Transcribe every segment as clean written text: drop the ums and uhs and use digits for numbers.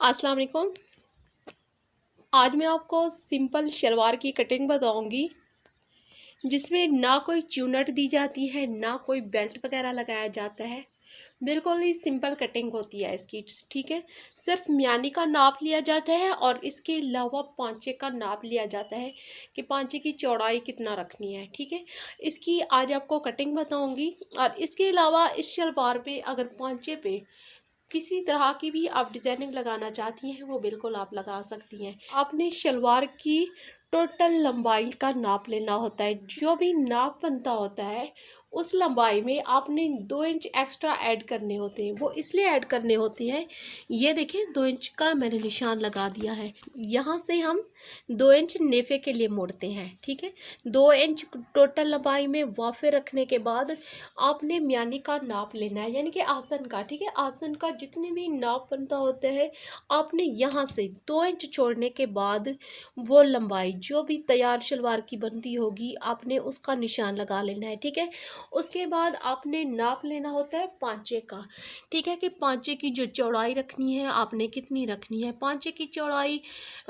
अस्सलाम वालेकुम। आज मैं आपको सिंपल शलवार की कटिंग बताऊंगी जिसमें ना कोई चुनट दी जाती है ना कोई बेल्ट वगैरह लगाया जाता है। बिल्कुल ही सिंपल कटिंग होती है इसकी। ठीक है, सिर्फ म्यानी का नाप लिया जाता है और इसके अलावा पांचे का नाप लिया जाता है कि पांचे की चौड़ाई कितना रखनी है। ठीक है, इसकी आज आपको कटिंग बताऊंगी। और इसके अलावा इस शलवार पे अगर पांचे पे किसी तरह की भी आप डिज़ाइनिंग लगाना चाहती हैं वो बिल्कुल आप लगा सकती हैं। आपने शलवार की टोटल लंबाई का नाप लेना होता है। जो भी नाप बनता होता है उस लंबाई में आपने 2 इंच एक्स्ट्रा ऐड करने होते हैं। वो इसलिए ऐड करने होते हैं, ये देखें 2 इंच का मैंने निशान लगा दिया है। यहाँ से हम 2 इंच नेफे के लिए मोड़ते हैं। ठीक है, 2 इंच टोटल लंबाई में वाफे रखने के बाद आपने म्यानी का नाप लेना है, यानी कि आसन का। ठीक है, आसन का जितने भी नाप बनता होता है आपने यहाँ से 2 इंच छोड़ने के बाद वो लंबाई जो भी तैयार शलवार की बनती होगी आपने उसका निशान लगा लेना है। ठीक है, उसके बाद आपने नाप लेना होता है पांचे का। ठीक है, कि पांचे की जो चौड़ाई रखनी है आपने कितनी रखनी है। पांचे की चौड़ाई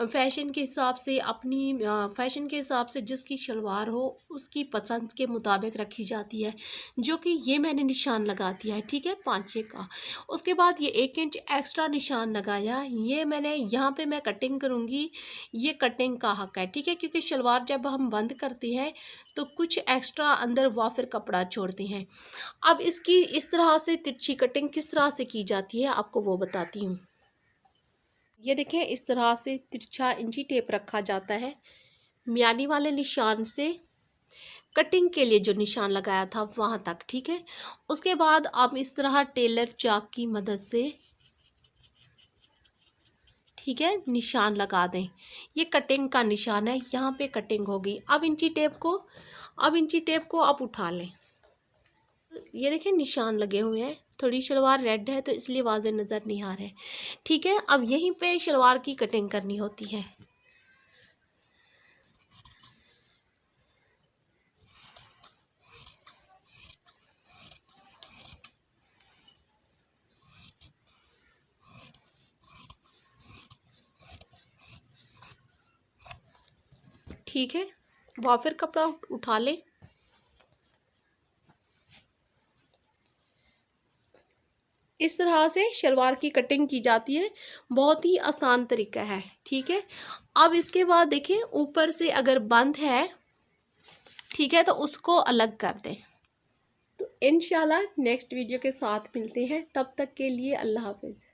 फैशन के हिसाब से अपनी फैशन के हिसाब से जिसकी शलवार हो उसकी पसंद के मुताबिक रखी जाती है, जो कि ये मैंने निशान लगा दिया है। ठीक है, पांचे का। उसके बाद ये 1 इंच एक्स्ट्रा निशान लगाया, ये मैंने यहाँ पे मैं कटिंग करूँगी, ये कटिंग का हक है। ठीक है, क्योंकि शलवार जब हम बंद करते हैं तो कुछ एक्स्ट्रा अंदर वाफिर कपड़ा छोड़ते हैं। अब इसकी इस तरह से तिरछी कटिंग किस तरह से की जाती है आपको वो बताती हूँ। ये देखें, इस तरह से तिरछा इंची टेप रखा जाता है म्यानी वाले निशान से कटिंग के लिए जो निशान लगाया था वहाँ तक। ठीक है, उसके बाद आप इस तरह टेलर चाक की मदद से ठीक है निशान लगा दें। ये कटिंग का निशान है, यहाँ पे कटिंग होगी। अब इंची टेप को आप उठा लें। ये देखें निशान लगे हुए हैं। थोड़ी शलवार रेड है तो इसलिए वाज़ेह नज़र नहीं आ रहे। ठीक है, अब यहीं पे शलवार की कटिंग करनी होती है। ठीक है, वाफिर कपड़ा उठा लें। इस तरह से शलवार की कटिंग की जाती है, बहुत ही आसान तरीका है। ठीक है, अब इसके बाद देखें ऊपर से अगर बंद है ठीक है तो उसको अलग कर दें। तो इंशाल्लाह नेक्स्ट वीडियो के साथ मिलते हैं, तब तक के लिए अल्लाह हाफिज़।